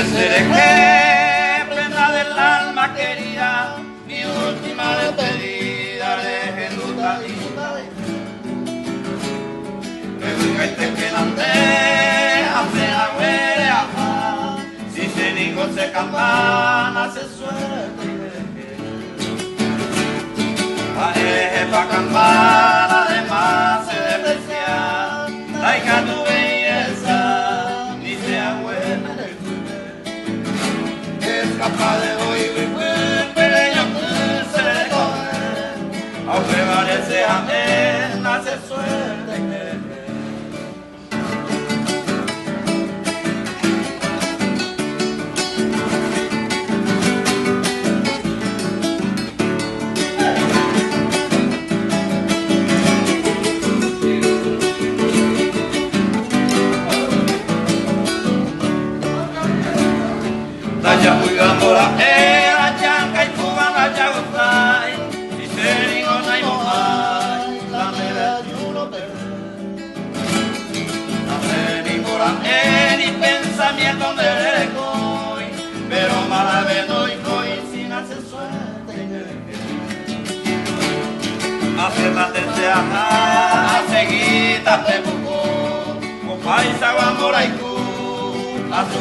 seré que prenda del alma querida, mi última despedida de Jeruta y que te quedante hace la huelea, si se digo se campana se suerte pa' campana además se deprecia la hija tu belleza ni sea buena es capaz de oír muy pequeño se le coge aunque parece amén hace suerte ya cuidamos la era chanca y cubana ya gozai si se digo no hay más la mera yuno no sé ni por ni pensamiento de coy pero mala vez no y coy sin hacer suerte hace más deseada seguir te buscó con paisa guamora y cu a su